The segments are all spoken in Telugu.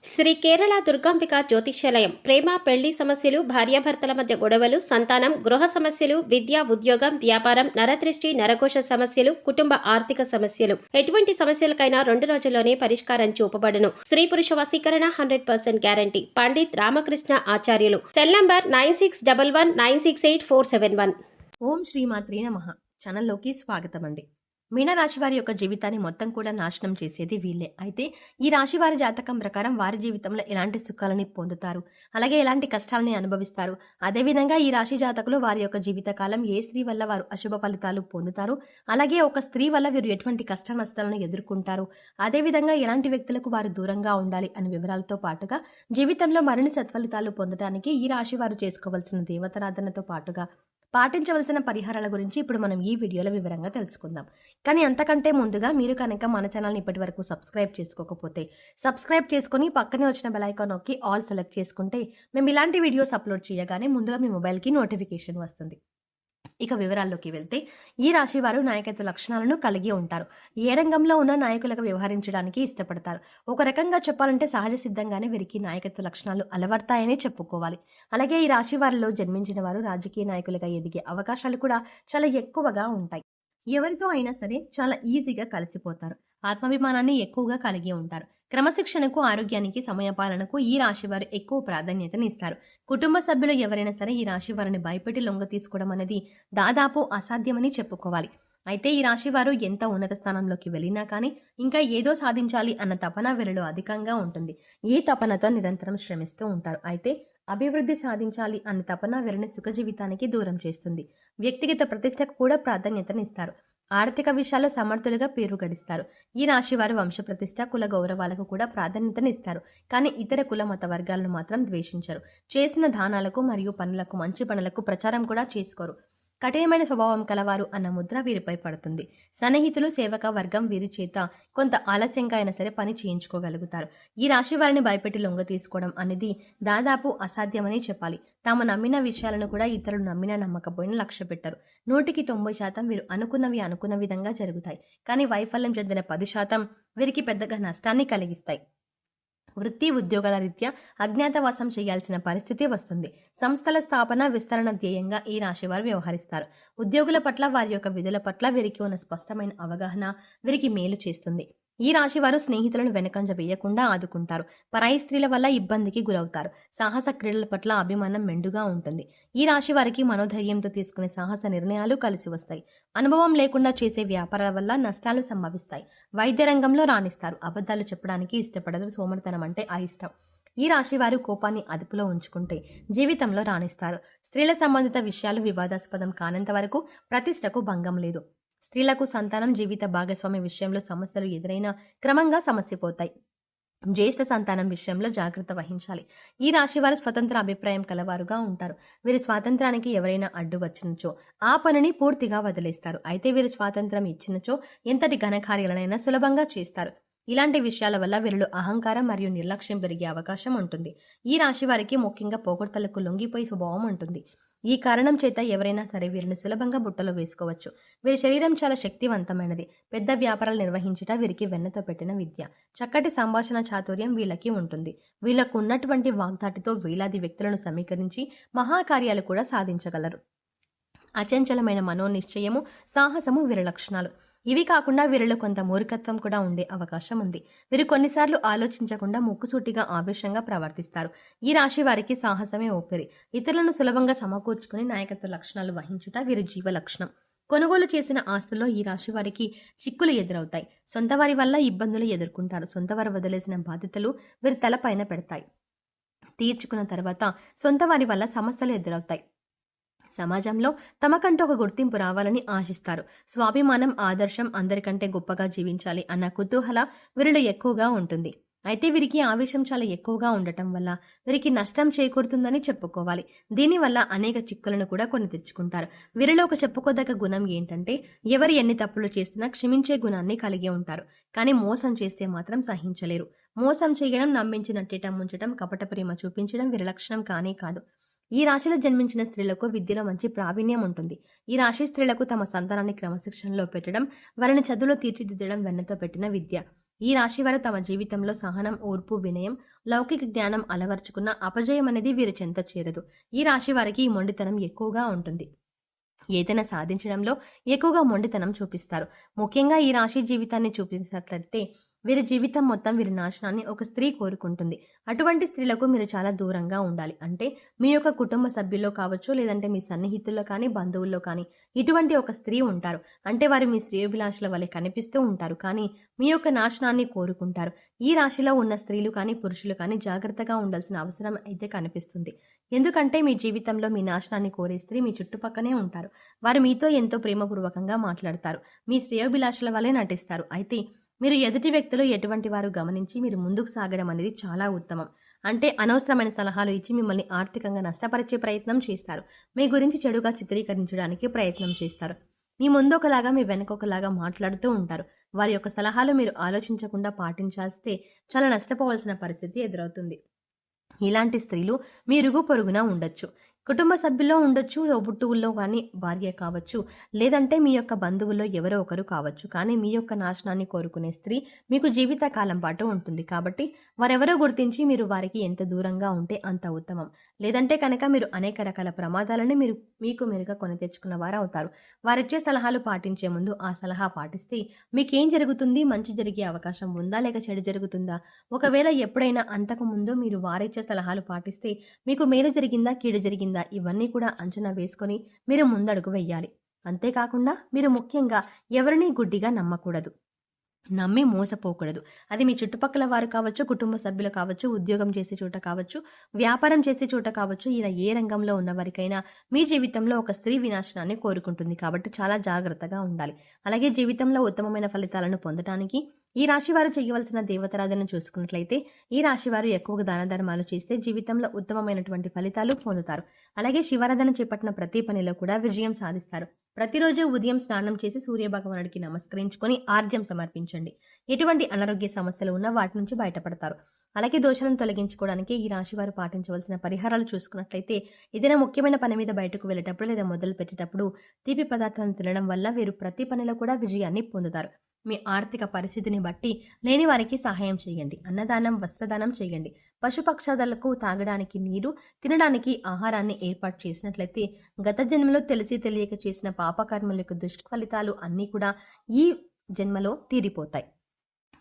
శ్రీ కేరళ దుర్గాంబిక జ్యోతిష్యాలయం ప్రేమ పెళ్లి సమస్యలు, భార్యాభర్తల మధ్య గొడవలు, సంతానం, గృహ సమస్యలు, విద్య, ఉద్యోగం, వ్యాపారం, నరదృష్టి, నరకోశ సమస్యలు, కుటుంబ ఆర్థిక సమస్యలు, ఎటువంటి సమస్యలకైనా 2 రోజుల్లోనే పరిష్కారం చూపబడును. స్త్రీ పురుష వశీకరణ 100% గ్యారంటీ. పండిత్ రామకృష్ణ ఆచార్యులు. Cell number 9611968471. ఓం శ్రీమాత్రే నమః. ఛానల్లోకి స్వాగతం అండి. మీనరాశి వారి యొక్క జీవితాన్ని మొత్తం కూడా నాశనం చేసేది వీళ్ళే. అయితే ఈ రాశి వారి జాతకం ప్రకారం వారి జీవితంలో ఎలాంటి సుఖాలని పొందుతారు, అలాగే ఎలాంటి కష్టాలని అనుభవిస్తారు, అదేవిధంగా ఈ రాశి జాతకులు వారి యొక్క జీవితకాలం ఏ స్త్రీ వల్ల వారు అశుభ ఫలితాలు పొందుతారు, అలాగే ఒక స్త్రీ వల్ల వీరు ఎటువంటి కష్ట నష్టాలను ఎదుర్కొంటారు, అదేవిధంగా ఎలాంటి వ్యక్తులకు వారు దూరంగా ఉండాలి అనే వివరాలతో పాటుగా జీవితంలో మరిన్ని సత్ఫలితాలు పొందడానికి ఈ రాశి వారు చేసుకోవాల్సిన దేవతారాధనతో పాటుగా పాటించవలసిన పరిహారాల గురించి ఇప్పుడు మనం ఈ వీడియోలో వివరంగా తెలుసుకుందాం. కానీ అంతకంటే ముందుగా మీరు కనుక మన ఛానల్ని ఇప్పటి వరకు సబ్స్క్రైబ్ చేసుకోకపోతే సబ్స్క్రైబ్ చేసుకుని పక్కనే వచ్చిన బెల్ ఐకాన్ నొక్కి ఆల్ సెలెక్ట్ చేసుకుంటే మేము ఇలాంటి వీడియోస్ అప్లోడ్ చేయగానే ముందుగా మీ మొబైల్కి నోటిఫికేషన్ వస్తుంది. ఇక వివరాల్లోకి వెళ్తే ఈ రాశి వారు నాయకత్వ లక్షణాలను కలిగి ఉంటారు. ఏ రంగంలో ఉన్న నాయకులుగా వ్యవహరించడానికి ఇష్టపడతారు. ఒక రకంగా చెప్పాలంటే సహజ సిద్ధంగానే వీరికి నాయకత్వ లక్షణాలు అలవర్తాయనే చెప్పుకోవాలి. అలాగే ఈ రాశి వారిలో జన్మించిన వారు రాజకీయ నాయకులుగా ఎదిగే అవకాశాలు కూడా చాలా ఎక్కువగా ఉంటాయి. ఎవరితో అయినా సరే చాలా ఈజీగా కలిసిపోతారు. ఆత్మాభిమానాన్ని ఎక్కువగా కలిగి ఉంటారు. క్రమశిక్షణకు, ఆరోగ్యానికి, సమయపాలనకు ఈ రాశి వారు ఎక్కువ ప్రాధాన్యతనిస్తారు. కుటుంబ సభ్యులు ఎవరైనా సరే ఈ రాశి వారిని భయపెట్టి లొంగ తీసుకోవడం అనేది దాదాపు అసాధ్యమని చెప్పుకోవాలి. అయితే ఈ రాశి వారు ఎంత ఉన్నత స్థానంలోకి వెళ్ళినా కానీ ఇంకా ఏదో సాధించాలి అన్న తపన వీరిలో అధికంగా ఉంటుంది. ఈ తపనతో నిరంతరం శ్రమిస్తూ ఉంటారు. అయితే అభివృద్ధి సాధించాలి అన్న తపన వీరిని సుఖ జీవితానికి దూరం చేస్తుంది. వ్యక్తిగత ప్రతిష్టకు కూడా ప్రాధాన్యతనిస్తారు. ఆర్థిక విషయాల్లో సమర్థులుగా పేరు గడిస్తారు. ఈ రాశి వారు వంశ ప్రతిష్ట, కుల గౌరవాలకు కూడా ప్రాధాన్యతనిస్తారు. కానీ ఇతర కుల మత వర్గాలను మాత్రం ద్వేషించరు. చేసిన దానాలకు మరియు పనులకు, మంచి పనులకు ప్రచారం కూడా చేసుకోరు. కఠినమైన స్వభావం కలవారు అన్న ముద్ర వీరిపై పడుతుంది. సన్నిహితులు, సేవక వర్గం వీరి చేత కొంత ఆలస్యంగా అయినా సరే పని చేయించుకోగలుగుతారు. ఈ రాశి వారిని భయపెట్టి లొంగ తీసుకోవడం అనేది దాదాపు అసాధ్యమని చెప్పాలి. తాము నమ్మిన విషయాలను కూడా ఇతరులు నమ్మినా నమ్మకపోయినా లక్ష్య పెట్టరు. 100% వీరు అనుకున్న విధంగా జరుగుతాయి. కానీ వైఫల్యం చెందిన 10% వీరికి పెద్దగా నష్టాన్ని కలిగిస్తాయి. వృత్తి, ఉద్యోగాల రీత్యా అజ్ఞాతవాసం చేయాల్సిన పరిస్థితి వస్తుంది. సంస్థల స్థాపన, విస్తరణ ధ్యేయంగా ఈ రాశి వారు వ్యవహరిస్తారు. ఉద్యోగుల పట్ల, వారి యొక్క విధుల పట్ల వీరికి ఉన్న స్పష్టమైన అవగాహన వీరికి మేలు చేస్తుంది. ఈ రాశి వారు స్నేహితులను వెనకంజ వేయకుండా ఆదుకుంటారు. పరాయి స్త్రీల వల్ల ఇబ్బందికి గురవుతారు. సాహస క్రీడల పట్ల అభిమానం మెండుగా ఉంటుంది. ఈ రాశి వారికి మనోధైర్యంతో తీసుకునే సాహస నిర్ణయాలు కలిసి వస్తాయి. అనుభవం లేకుండా చేసే వ్యాపారాల వల్ల నష్టాలు సంభవిస్తాయి. వైద్య రంగంలో రాణిస్తారు. అబద్ధాలు చెప్పడానికి ఇష్టపడదు. సోమరితనం అంటే అయిష్టం. ఈ రాశి వారు కోపాన్ని అదుపులో ఉంచుకుంటే జీవితంలో రాణిస్తారు. స్త్రీల సంబంధిత విషయాలు వివాదాస్పదం కానంత వరకు ప్రతిష్టకు భంగం లేదు. స్త్రీలకు సంతానం, జీవిత భాగస్వామి విషయంలో సమస్యలు ఎదురైనా క్రమంగా సమస్యపోతాయి. జ్యేష్ఠ సంతానం విషయంలో జాగ్రత్త వహించాలి. ఈ రాశి వారు స్వతంత్ర అభిప్రాయం కలవారుగా ఉంటారు. వీరి స్వాతంత్రానికి ఎవరైనా అడ్డు వచ్చినచో ఆ పనిని పూర్తిగా వదిలేస్తారు. అయితే వీరు స్వాతంత్రం ఇచ్చినచో ఎంతటి ఘనకార్యాలనైనా సులభంగా చేస్తారు. ఇలాంటి విషయాల వల్ల వీరిలో అహంకారం మరియు నిర్లక్ష్యం పెరిగే అవకాశం ఉంటుంది. ఈ రాశి వారికి ముఖ్యంగా పొగడ్తలకు లొంగిపోయే స్వభావం ఉంటుంది. ఈ కారణం చేత ఎవరైనా సరే వీరిని సులభంగా బుట్టలో వేసుకోవచ్చు. వీరి శరీరం చాలా శక్తివంతమైనది. పెద్ద వ్యాపారాలు నిర్వహించుట వీరికి వెన్నతో పెట్టిన విద్య. చక్కటి సంభాషణ చాతుర్యం వీళ్ళకి ఉంటుంది. వీళ్లకు ఉన్నటువంటి వాగ్దాటితో వేలాది వ్యక్తులను సమీకరించి మహాకార్యాలు కూడా సాధించగలరు. అచంచలమైన మనోనిశ్చయము, సాహసము వీరి లక్షణాలు. ఇవి కాకుండా వీరిలో కొంత మూర్ఖత్వం కూడా ఉండే అవకాశం ఉంది. వీరు కొన్నిసార్లు ఆలోచించకుండా ముక్కుసూటిగా ఆవేశంగా ప్రవర్తిస్తారు. ఈ రాశి వారికి సాహసమే ఊపిరి. ఇతరులను సులభంగా సమకూర్చుకుని నాయకత్వ లక్షణాలు వహించుట వీరి జీవ లక్షణం. కొనుగోలు చేసిన ఆస్తుల్లో ఈ రాశి వారికి చిక్కులు ఎదురవుతాయి. సొంత వారి వల్ల ఇబ్బందులు ఎదుర్కొంటారు. సొంత వారు వదిలేసిన బాధ్యతలు వీరి తలపైన పెడతాయి. తీర్చుకున్న తర్వాత సొంత వారి వల్ల సమస్యలు ఎదురవుతాయి. సమాజంలో తమకంటూ ఒక గుర్తింపు రావాలని ఆశిస్తారు. స్వాభిమానం, ఆదర్శం, అందరికంటే గొప్పగా జీవించాలి అన్న కుతూహల వీరిలో ఎక్కువగా ఉంటుంది. అయితే వీరికి ఆవేశం చాలా ఎక్కువగా ఉండటం వల్ల వీరికి నష్టం చేకూరుతుందని చెప్పుకోవాలి. దీనివల్ల అనేక చిక్కులను కూడా కొని తెచ్చుకుంటారు. వీరిలో ఒక చెప్పుకోదగ్గ గుణం ఏంటంటే ఎవరు ఎన్ని తప్పులు చేసినా క్షమించే గుణాన్ని కలిగి ఉంటారు. కానీ మోసం చేస్తే మాత్రం సహించలేరు. మోసం చేయడం, నమ్మించి నట్టేటం ముంచడం, కపట ప్రేమ చూపించడం వీరి లక్షణం కానే కాదు. ఈ రాశిలో జన్మించిన స్త్రీలకు విద్యలో మంచి ప్రావీణ్యం ఉంటుంది. ఈ రాశి స్త్రీలకు తమ సంతానాన్ని క్రమశిక్షణలో పెట్టడం, వారిని చదువులో తీర్చిదిద్దడం వెన్నతో పెట్టిన విద్య. ఈ రాశివారు తమ జీవితంలో సహనం, ఓర్పు, వినయం, లౌకిక జ్ఞానం అలవర్చుకున్న అపజయం అనేది వీరి చెంత చేరదు. ఈ రాశి వారికి ఈ మొండితనం ఎక్కువగా ఉంటుంది. ఏదైనా సాధించడంలో ఎక్కువగా మొండితనం చూపిస్తారు. ముఖ్యంగా ఈ రాశి జీవితాన్ని చూపించినట్లయితే వీరి జీవితం మొత్తం వీరి నాశనాన్ని ఒక స్త్రీ కోరుకుంటుంది. అటువంటి స్త్రీలకు మీరు చాలా దూరంగా ఉండాలి. అంటే మీ యొక్క కుటుంబ సభ్యుల్లో కావచ్చు, లేదంటే మీ సన్నిహితుల్లో కానీ, బంధువుల్లో కానీ ఇటువంటి ఒక స్త్రీ ఉంటారు. అంటే వారు మీ శ్రేయోభిలాషుల వలె కనిపిస్తూ ఉంటారు, కానీ మీ యొక్క నాశనాన్ని కోరుకుంటారు. ఈ రాశిలో ఉన్న స్త్రీలు కానీ, పురుషులు కానీ జాగ్రత్తగా ఉండాల్సిన అవసరం అయితే కనిపిస్తుంది. ఎందుకంటే మీ జీవితంలో మీ నాశనాన్ని కోరే స్త్రీ మీ చుట్టుపక్కనే ఉంటారు. వారు మీతో ఎంతో ప్రేమపూర్వకంగా మాట్లాడతారు. మీ శ్రేయోభిలాషుల వలె నటిస్తారు. అయితే మీరు ఎదుటి వ్యక్తులు ఎటువంటి వారు గమనించి మీరు ముందుకు సాగడం అనేది చాలా ఉత్తమం. అంటే అనవసరమైన సలహాలు ఇచ్చి మిమ్మల్ని ఆర్థికంగా నష్టపరిచే ప్రయత్నం చేస్తారు. మీ గురించి చెడుగా చిత్రీకరించడానికి ప్రయత్నం చేస్తారు. మీ ముందు ఒకలాగా మీ వెనక ఒకలాగా మాట్లాడుతూ ఉంటారు. వారి యొక్క సలహాలు మీరు ఆలోచించకుండా పాటించాల్స్తే చాలా నష్టపోవాల్సిన పరిస్థితి ఎదురవుతుంది. ఇలాంటి స్త్రీలు మీ ఇరుగు పొరుగున ఉండొచ్చు, కుటుంబ సభ్యుల్లో ఉండొచ్చు, తోబుట్టువుల్లో కానీ భార్య కావచ్చు, లేదంటే మీ యొక్క బంధువుల్లో ఎవరో ఒకరు కావచ్చు. కానీ మీ యొక్క నాశనాన్ని కోరుకునే స్త్రీ మీకు జీవితకాలం పాటు ఉంటుంది. కాబట్టి వారెవరో గుర్తించి మీరు వారికి ఎంత దూరంగా ఉంటే అంత ఉత్తమం. లేదంటే కనుక మీరు అనేక రకాల ప్రమాదాలని మీకు మీరుగా కొని తెచ్చుకున్న వారు అవుతారు. వారిచ్చే సలహాలు పాటించే ముందు ఆ సలహా పాటిస్తే మీకేం జరుగుతుంది, మంచి జరిగే అవకాశం ఉందా లేక చెడు జరుగుతుందా, ఒకవేళ ఎప్పుడైనా అంతకు ముందు మీరు వారిచ్చే సలహాలు పాటిస్తే మీకు మేలు జరిగిందా కీడు జరిగిందా, ఇవన్నీ కూడా అంచనా వేసుకొని మీరు ముందడుగు వెయ్యాలి. అంతేకాకుండా మీరు ముఖ్యంగా ఎవరినీ గుడ్డిగా నమ్మకూడదు, నమ్మి మోసపోకూడదు. అది మీ చుట్టుపక్కల వారు కావచ్చు, కుటుంబ సభ్యులు కావచ్చు, ఉద్యోగం చేసే చోట కావచ్చు, వ్యాపారం చేసే చోట కావచ్చు, ఇలా ఏ రంగంలో ఉన్నవారికైనా మీ జీవితంలో ఒక స్త్రీ వినాశనాన్ని కోరుకుంటుంది. కాబట్టి చాలా జాగ్రత్తగా ఉండాలి. అలాగే జీవితంలో ఉత్తమమైన ఫలితాలను పొందడానికి ఈ రాశివారు చేయవలసిన దేవతారాధన చూసుకున్నట్లయితే ఈ రాశివారు ఎక్కువగా దాన ధర్మాలు చేస్తే జీవితంలో ఉత్తమమైనటువంటి ఫలితాలు పొందుతారు. అలాగే శివారాధన చేపట్టిన ప్రతి పనిలో కూడా విజయం సాధిస్తారు. ప్రతిరోజు ఉదయం స్నానం చేసి సూర్యభగవానుడికి నమస్కరించుకొని ఆర్జ్యం సమర్పించండి. ఎటువంటి అనారోగ్య సమస్యలు ఉన్నా వాటి నుంచి బయటపడతారు. అలాగే దోషాలను తొలగించుకోవడానికి ఈ రాశివారు పాటించవలసిన పరిహారాలు చూసుకున్నట్లయితే ఏదైనా ముఖ్యమైన పని మీద బయటకు వెళ్ళేటప్పుడు లేదా మొదలు పెట్టేటప్పుడు తీపి పదార్థాలను తినడం వల్ల వీరు ప్రతి పనిలో కూడా విజయాన్ని పొందుతారు. మీ ఆర్థిక పరిస్థితిని బట్టి లేని వారికి సహాయం చేయండి. అన్నదానం, వస్త్రదానం చేయండి. పశుపక్షాదులకు తాగడానికి నీరు, తినడానికి ఆహారాన్ని ఏర్పాటు చేసినట్లయితే గత జన్మలో తెలిసి తెలియక చేసిన పాపకర్మల యొక్క దుష్ఫలితాలు అన్నీ కూడా ఈ జన్మలో తీరిపోతాయి.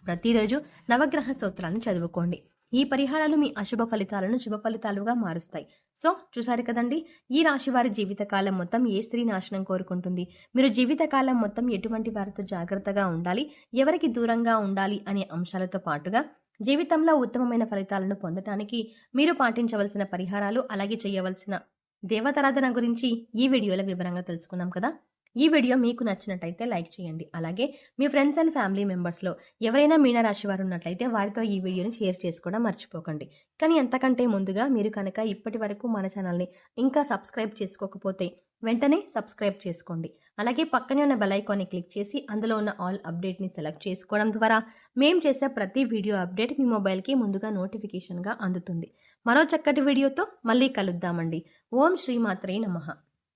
ప్రతిరోజు నవగ్రహ స్తోత్రాన్ని చదువుకోండి. ఈ పరిహారాలు మీ అశుభ ఫలితాలను శుభ ఫలితాలుగా మారుస్తాయి. సో చూసారు కదండి, ఈ రాశి వారి జీవితకాలం మొత్తం ఏ స్త్రీ నాశనం కోరుకుంటుంది, మీరు జీవితకాలం మొత్తం ఎటువంటి వారితో జాగ్రత్తగా ఉండాలి, ఎవరికి దూరంగా ఉండాలి అనే అంశాలతో పాటుగా జీవితంలో ఉత్తమమైన ఫలితాలను పొందటానికి మీరు పాటించవలసిన పరిహారాలు, అలాగే చేయవలసిన దేవతారాధన గురించి ఈ వీడియోలో వివరంగా తెలుసుకున్నాం కదా. ఈ వీడియో మీకు నచ్చినట్టయితే లైక్ చేయండి. అలాగే మీ ఫ్రెండ్స్ అండ్ ఫ్యామిలీ మెంబర్స్లో ఎవరైనా మీనరాశి వారు ఉన్నట్లయితే వారితో ఈ వీడియోని షేర్ చేసుకోవడం మర్చిపోకండి. కానీ అంతకంటే ముందుగా మీరు కనుక ఇప్పటి వరకు మన ఛానల్ని ఇంకా సబ్స్క్రైబ్ చేసుకోకపోతే వెంటనే సబ్స్క్రైబ్ చేసుకోండి. అలాగే పక్కనే ఉన్న బెల్ ఐకాన్ని క్లిక్ చేసి అందులో ఉన్న ఆల్ అప్డేట్ని సెలెక్ట్ చేసుకోవడం ద్వారా మేము చేసే ప్రతి వీడియో అప్డేట్ మీ మొబైల్కి ముందుగా నోటిఫికేషన్గా అందుతుంది. మరో చక్కటి వీడియోతో మళ్ళీ కలుద్దామండి. ఓం శ్రీమాత్రే నమః.